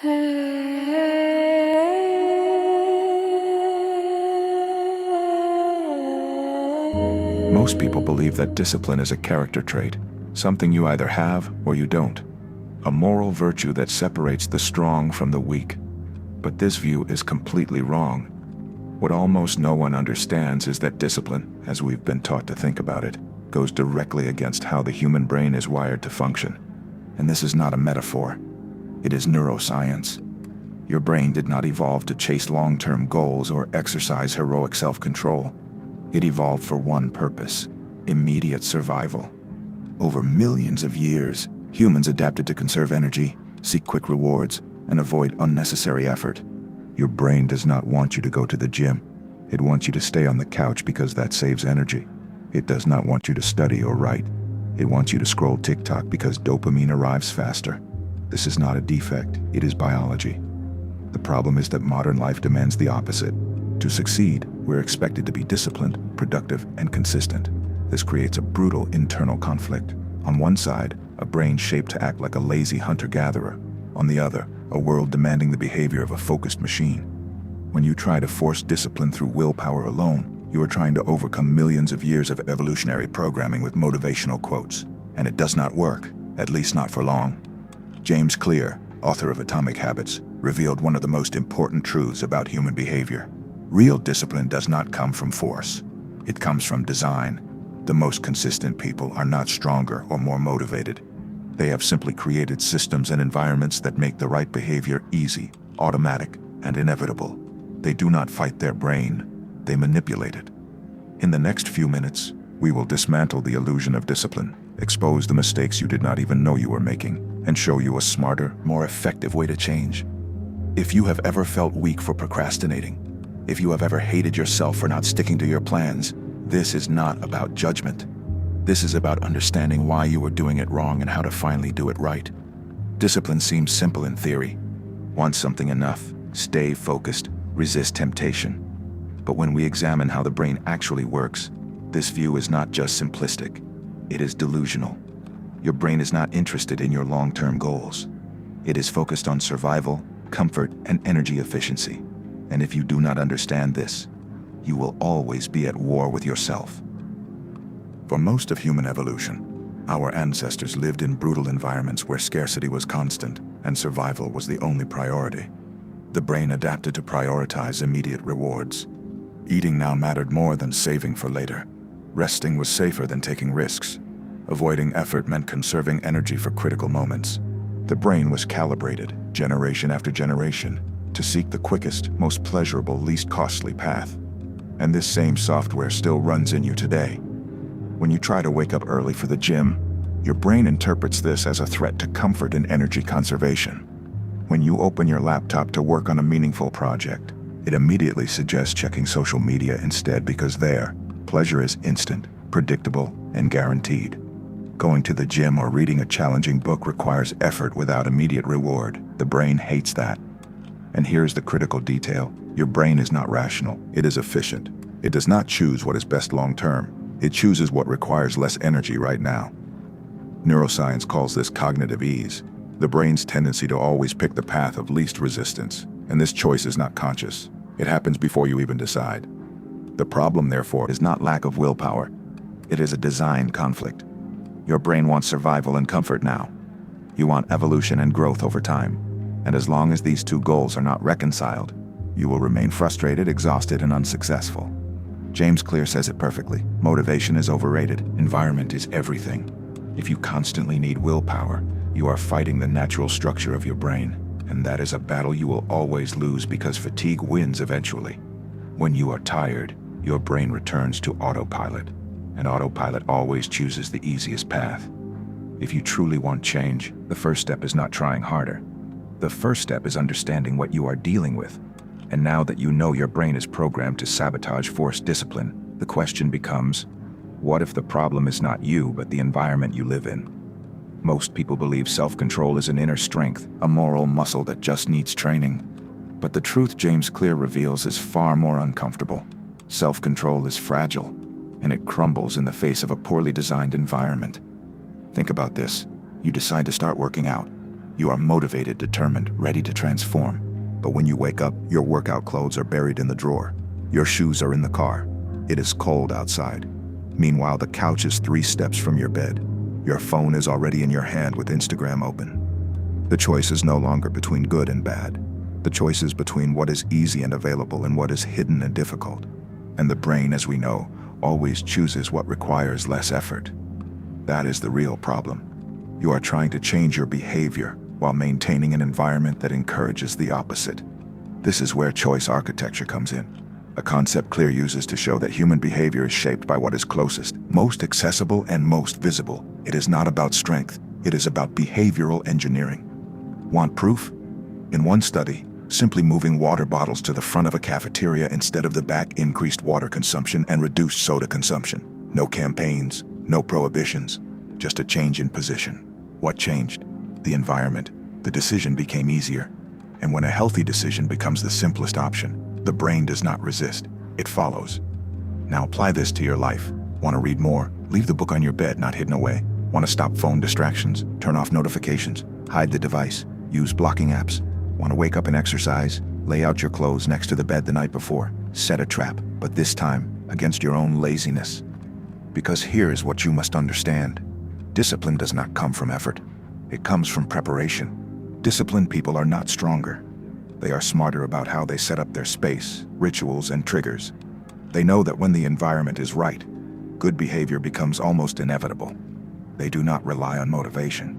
Most people believe that discipline is a character trait, something you either have or you don't, a moral virtue that separates the strong from the weak. But this view is completely wrong. What almost no one understands is that discipline, as we've been taught to think about it, goes directly against how the human brain is wired to function. And this is not a metaphor. It is neuroscience. Your brain did not evolve to chase long-term goals or exercise heroic self-control. It evolved for one purpose: immediate survival. Over millions of years, humans adapted to conserve energy, seek quick rewards, and avoid unnecessary effort. Your brain does not want you to go to the gym. It wants you to stay on the couch because that saves energy. It does not want you to study or write. It wants you to scroll TikTok because dopamine arrives faster. This is not a defect, it is biology. The problem is that modern life demands the opposite. To succeed, we're expected to be disciplined, productive, and consistent. This creates a brutal internal conflict. On one side, a brain shaped to act like a lazy hunter-gatherer. On the other, a world demanding the behavior of a focused machine. When you try to force discipline through willpower alone, you are trying to overcome millions of years of evolutionary programming with motivational quotes. And it does not work, at least not for long. James Clear, author of Atomic Habits, revealed one of the most important truths about human behavior. Real discipline does not come from force. It comes from design. The most consistent people are not stronger or more motivated. They have simply created systems and environments that make the right behavior easy, automatic, and inevitable. They do not fight their brain, they manipulate it. In the next few minutes, we will dismantle the illusion of discipline, expose the mistakes you did not even know you were making, and show you a smarter, more effective way to change. If you have ever felt weak for procrastinating, if you have ever hated yourself for not sticking to your plans, this is not about judgment. This is about understanding why you were doing it wrong and how to finally do it right. Discipline seems simple in theory. Want something enough, stay focused, resist temptation. But when we examine how the brain actually works, this view is not just simplistic, it is delusional. Your brain is not interested in your long-term goals. It is focused on survival, comfort, and energy efficiency. And if you do not understand this, you will always be at war with yourself. For most of human evolution, our ancestors lived in brutal environments where scarcity was constant and survival was the only priority. The brain adapted to prioritize immediate rewards. Eating now mattered more than saving for later. Resting was safer than taking risks. Avoiding effort meant conserving energy for critical moments. The brain was calibrated, generation after generation, to seek the quickest, most pleasurable, least costly path. And this same software still runs in you today. When you try to wake up early for the gym, your brain interprets this as a threat to comfort and energy conservation. When you open your laptop to work on a meaningful project, it immediately suggests checking social media instead because there, pleasure is instant, predictable, and guaranteed. Going to the gym or reading a challenging book requires effort without immediate reward. The brain hates that. And here's the critical detail. Your brain is not rational, it is efficient. It does not choose what is best long-term. It chooses what requires less energy right now. Neuroscience calls this cognitive ease, the brain's tendency to always pick the path of least resistance. And this choice is not conscious. It happens before you even decide. The problem, therefore, is not lack of willpower. It is a design conflict. Your brain wants survival and comfort now. You want evolution and growth over time. And as long as these two goals are not reconciled, you will remain frustrated, exhausted, and unsuccessful. James Clear says it perfectly. Motivation is overrated. Environment is everything. If you constantly need willpower, you are fighting the natural structure of your brain. And that is a battle you will always lose because fatigue wins eventually. When you are tired, your brain returns to autopilot. And autopilot always chooses the easiest path. If you truly want change, the first step is not trying harder. The first step is understanding what you are dealing with. And now that you know your brain is programmed to sabotage forced discipline, the question becomes, what if the problem is not you, but the environment you live in? Most people believe self-control is an inner strength, a moral muscle that just needs training. But the truth James Clear reveals is far more uncomfortable. Self-control is fragile, and it crumbles in the face of a poorly designed environment. Think about this. You decide to start working out. You are motivated, determined, ready to transform. But when you wake up, your workout clothes are buried in the drawer. Your shoes are in the car. It is cold outside. Meanwhile, the couch is 3 steps from your bed. Your phone is already in your hand with Instagram open. The choice is no longer between good and bad. The choice is between what is easy and available and what is hidden and difficult. And the brain, as we know, always chooses what requires less effort. That is the real problem. You are trying to change your behavior while maintaining an environment that encourages the opposite. This is where choice architecture comes in. A concept Clear uses to show that human behavior is shaped by what is closest, most accessible, and most visible. It is not about strength. It is about behavioral engineering. Want proof? In one study, simply moving water bottles to the front of a cafeteria instead of the back increased water consumption and reduced soda consumption. No campaigns, no prohibitions, just a change in position. What changed? The environment. The decision became easier. And when a healthy decision becomes the simplest option, the brain does not resist. It follows. Now apply this to your life. Want to read more? Leave the book on your bed, not hidden away. Want to stop phone distractions? Turn off notifications. Hide the device. Use blocking apps. Want to wake up and exercise? Lay out your clothes next to the bed the night before. Set a trap, but this time against your own laziness. Because here is what you must understand. Discipline does not come from effort. It comes from preparation. Disciplined people are not stronger. They are smarter about how they set up their space, rituals, and triggers. They know that when the environment is right, good behavior becomes almost inevitable. They do not rely on motivation.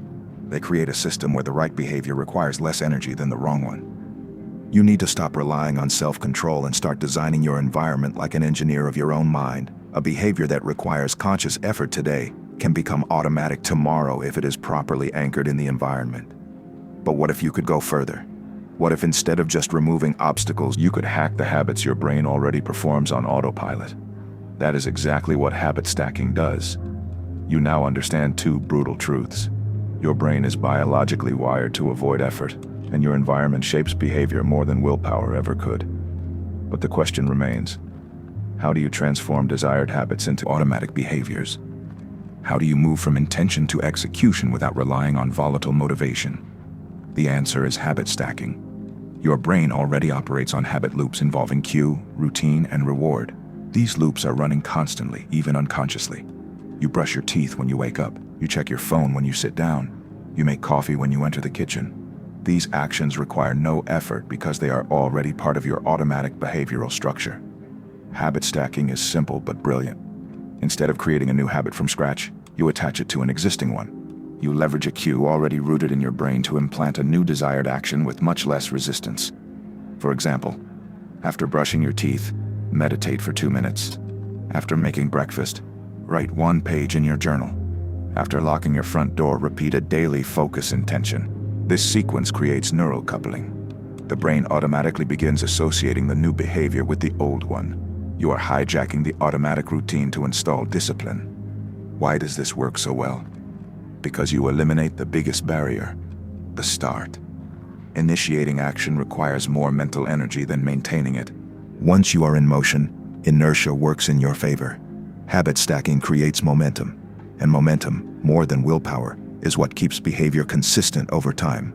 They create a system where the right behavior requires less energy than the wrong one. You need to stop relying on self-control and start designing your environment like an engineer of your own mind. A behavior that requires conscious effort today can become automatic tomorrow if it is properly anchored in the environment. But what if you could go further? What if instead of just removing obstacles, you could hack the habits your brain already performs on autopilot? That is exactly what habit stacking does. You now understand 2 brutal truths. Your brain is biologically wired to avoid effort, and your environment shapes behavior more than willpower ever could. But the question remains, how do you transform desired habits into automatic behaviors? How do you move from intention to execution without relying on volatile motivation? The answer is habit stacking. Your brain already operates on habit loops involving cue, routine, and reward. These loops are running constantly, even unconsciously. You brush your teeth when you wake up. You check your phone when you sit down. You make coffee when you enter the kitchen. These actions require no effort because they are already part of your automatic behavioral structure. Habit stacking is simple but brilliant. Instead of creating a new habit from scratch, you attach it to an existing one. You leverage a cue already rooted in your brain to implant a new desired action with much less resistance. For example, after brushing your teeth, meditate for 2 minutes. After making breakfast, write 1 page in your journal. After locking your front door, repeat a daily focus intention. This sequence creates neural coupling. The brain automatically begins associating the new behavior with the old one. You are hijacking the automatic routine to install discipline. Why does this work so well? Because you eliminate the biggest barrier, the start. Initiating action requires more mental energy than maintaining it. Once you are in motion, inertia works in your favor. Habit stacking creates momentum, and momentum, more than willpower, is what keeps behavior consistent over time.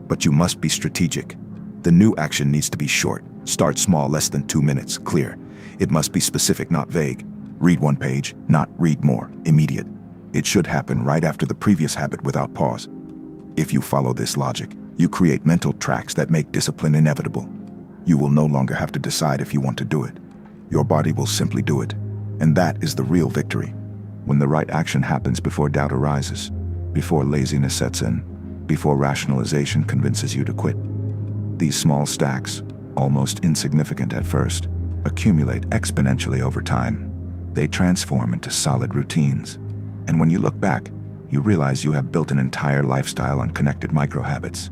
But you must be strategic. The new action needs to be short. Start small, less than 2 minutes, clear. It must be specific, not vague. Read 1 page, not read more, immediate. It should happen right after the previous habit without pause. If you follow this logic, you create mental tracks that make discipline inevitable. You will no longer have to decide if you want to do it. Your body will simply do it. And that is the real victory. When the right action happens before doubt arises, before laziness sets in, before rationalization convinces you to quit. These small stacks, almost insignificant at first, accumulate exponentially over time. They transform into solid routines. And when you look back, you realize you have built an entire lifestyle on connected micro-habits.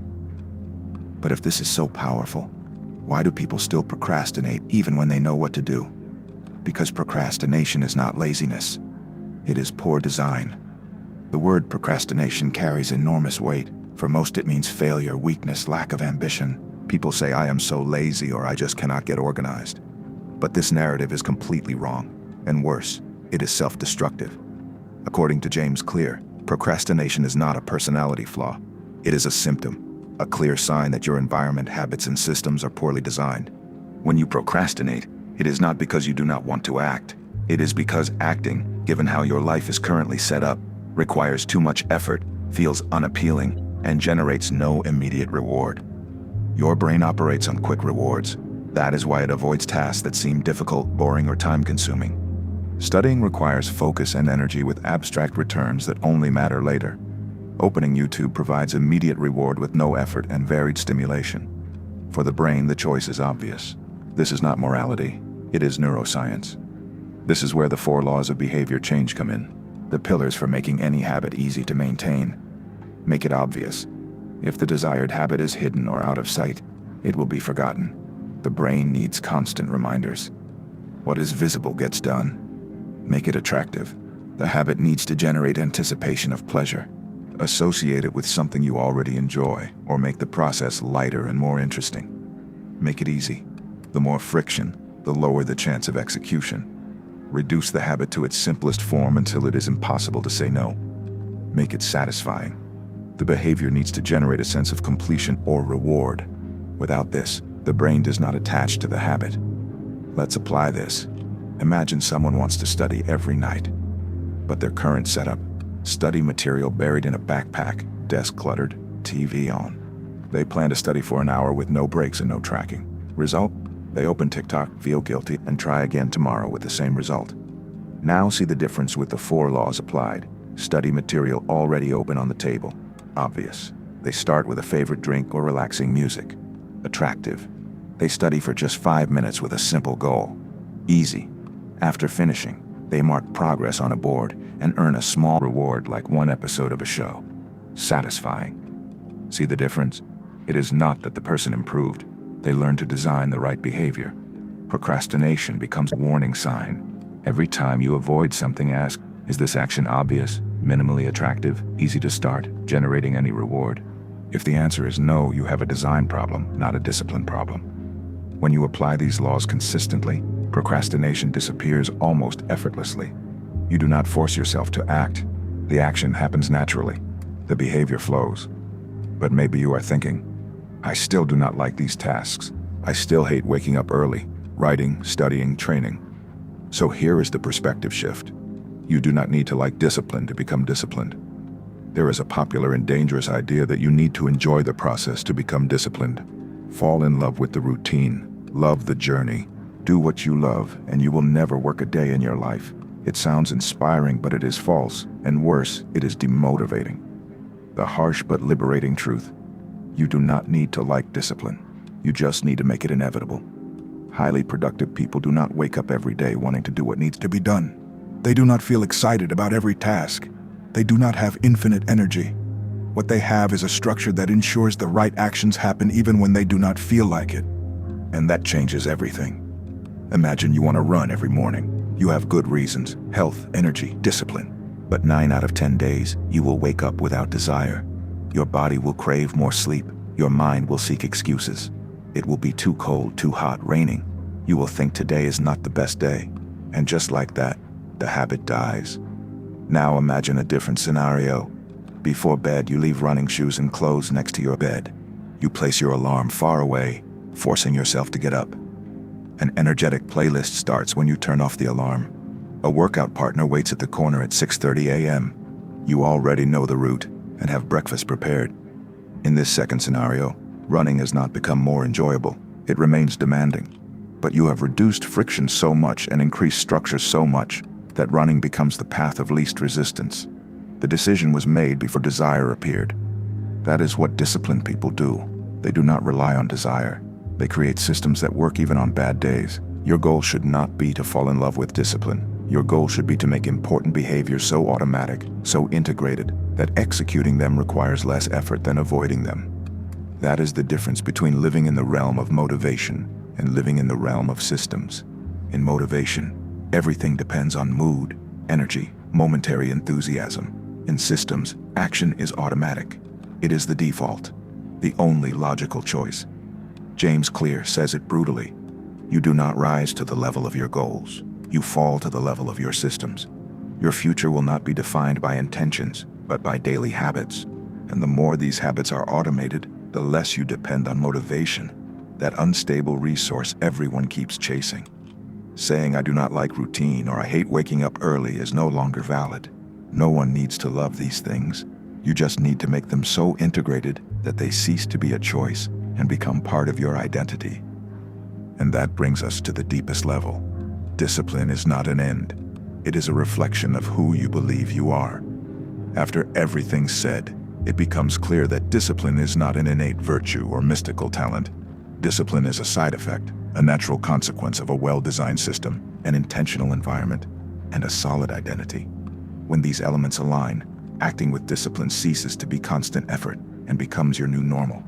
But if this is so powerful, why do people still procrastinate even when they know what to do? Because procrastination is not laziness. It is poor design. The word procrastination carries enormous weight. For most it means failure, weakness, lack of ambition. People say, I am so lazy, or I just cannot get organized. But this narrative is completely wrong. And worse, it is self-destructive. According to James Clear, procrastination is not a personality flaw. It is a symptom, a clear sign that your environment, habits, and systems are poorly designed. When you procrastinate, it is not because you do not want to act. It is because acting, given how your life is currently set up, requires too much effort, feels unappealing, and generates no immediate reward. Your brain operates on quick rewards. That is why it avoids tasks that seem difficult, boring, or time-consuming. Studying requires focus and energy with abstract returns that only matter later. Opening YouTube provides immediate reward with no effort and varied stimulation. For the brain, the choice is obvious. This is not morality, it is neuroscience. This is where the 4 laws of behavior change come in, the pillars for making any habit easy to maintain. Make it obvious. If the desired habit is hidden or out of sight, it will be forgotten. The brain needs constant reminders. What is visible gets done. Make it attractive. The habit needs to generate anticipation of pleasure. Associate it with something you already enjoy, or make the process lighter and more interesting. Make it easy. The more friction, the lower the chance of execution. Reduce the habit to its simplest form until it is impossible to say no. Make it satisfying. The behavior needs to generate a sense of completion or reward. Without this, the brain does not attach to the habit. Let's apply this. Imagine someone wants to study every night, but their current setup, study material buried in a backpack, desk cluttered, TV on. They plan to study for an hour with no breaks and no tracking. Result? They open TikTok, feel guilty, and try again tomorrow with the same result. Now see the difference with the 4 laws applied. Study material already open on the table. Obvious. They start with a favorite drink or relaxing music. Attractive. They study for just 5 minutes with a simple goal. Easy. After finishing, they mark progress on a board and earn a small reward like 1 episode of a show. Satisfying. See the difference? It is not that the person improved. They learn to design the right behavior. Procrastination becomes a warning sign. Every time you avoid something, ask, is this action obvious, minimally attractive, easy to start, generating any reward? If the answer is no, you have a design problem, not a discipline problem. When you apply these laws consistently, procrastination disappears almost effortlessly. You do not force yourself to act. The action happens naturally. The behavior flows. But maybe you are thinking, I still do not like these tasks. I still hate waking up early, writing, studying, training. So here is the perspective shift. You do not need to like discipline to become disciplined. There is a popular and dangerous idea that you need to enjoy the process to become disciplined. Fall in love with the routine, love the journey, do what you love, and you will never work a day in your life. It sounds inspiring, but it is false, and worse, it is demotivating. The harsh but liberating truth. You do not need to like discipline. You just need to make it inevitable. Highly productive people do not wake up every day wanting to do what needs to be done. They do not feel excited about every task. They do not have infinite energy. What they have is a structure that ensures the right actions happen even when they do not feel like it. And that changes everything. Imagine you want to run every morning. You have good reasons, health, energy, discipline. But 9 out of 10 days, you will wake up without desire. Your body will crave more sleep. Your mind will seek excuses. It will be too cold, too hot, raining. You will think today is not the best day. And just like that, the habit dies. Now imagine a different scenario. Before bed, you leave running shoes and clothes next to your bed. You place your alarm far away, forcing yourself to get up. An energetic playlist starts when you turn off the alarm. A workout partner waits at the corner at 6:30 a.m. You already know the route and have breakfast prepared. In this second scenario, running has not become more enjoyable. It remains demanding. But you have reduced friction so much and increased structure so much that running becomes the path of least resistance. The decision was made before desire appeared. That is what disciplined people do. They do not rely on desire. They create systems that work even on bad days. Your goal should not be to fall in love with discipline. Your goal should be to make important behaviors so automatic, so integrated, that executing them requires less effort than avoiding them. That is the difference between living in the realm of motivation and living in the realm of systems. In motivation, everything depends on mood, energy, momentary enthusiasm. In systems, action is automatic. It is the default, the only logical choice. James Clear says it brutally. You do not rise to the level of your goals. You fall to the level of your systems. Your future will not be defined by intentions, but by daily habits. And the more these habits are automated, the less you depend on motivation, that unstable resource everyone keeps chasing. Saying I do not like routine or I hate waking up early is no longer valid. No one needs to love these things. You just need to make them so integrated that they cease to be a choice and become part of your identity. And that brings us to the deepest level. Discipline is not an end. It is a reflection of who you believe you are. After everything's said, it becomes clear that discipline is not an innate virtue or mystical talent. Discipline is a side effect, a natural consequence of a well-designed system, an intentional environment, and a solid identity. When these elements align, acting with discipline ceases to be constant effort and becomes your new normal.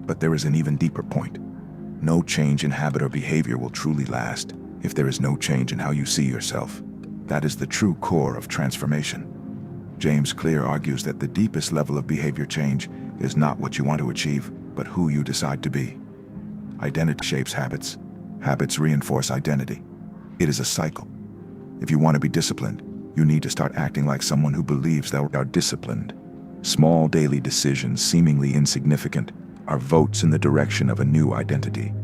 But there is an even deeper point. No change in habit or behavior will truly last if there is no change in how you see yourself. That is the true core of transformation. James Clear argues that the deepest level of behavior change is not what you want to achieve, but who you decide to be. Identity shapes habits. Habits reinforce identity. It is a cycle. If you want to be disciplined, you need to start acting like someone who believes they are disciplined. Small daily decisions, seemingly insignificant, are votes in the direction of a new identity.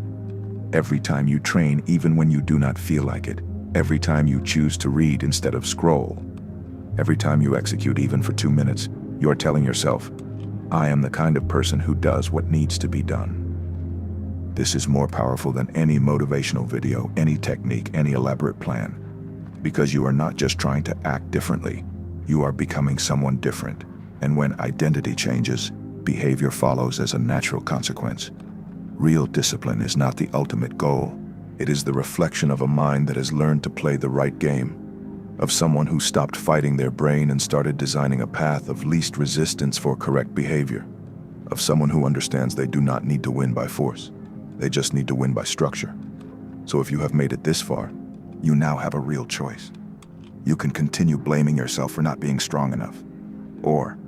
Every time you train, even when you do not feel like it, every time you choose to read instead of scroll, every time you execute even for 2 minutes, you are telling yourself, I am the kind of person who does what needs to be done. This is more powerful than any motivational video, any technique, any elaborate plan. Because you are not just trying to act differently, you are becoming someone different. And when identity changes, behavior follows as a natural consequence. Real discipline is not the ultimate goal. It is the reflection of a mind that has learned to play the right game, of someone who stopped fighting their brain and started designing a path of least resistance for correct behavior, of someone who understands they do not need to win by force. They just need to win by structure. So if you have made it this far, you now have a real choice. You can continue blaming yourself for not being strong enough. Or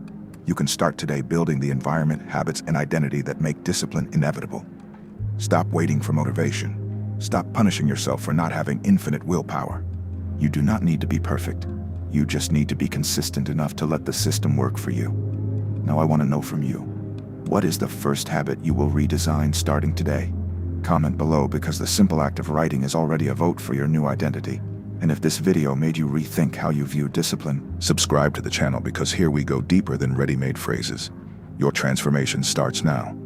you can start today building the environment, habits, and identity that make discipline inevitable. Stop waiting for motivation. Stop punishing yourself for not having infinite willpower. You do not need to be perfect. You just need to be consistent enough to let the system work for you. Now I want to know from you, what is the first habit you will redesign starting today? Comment below, because the simple act of writing is already a vote for your new identity. And if this video made you rethink how you view discipline, subscribe to the channel, because here we go deeper than ready-made phrases. Your transformation starts now.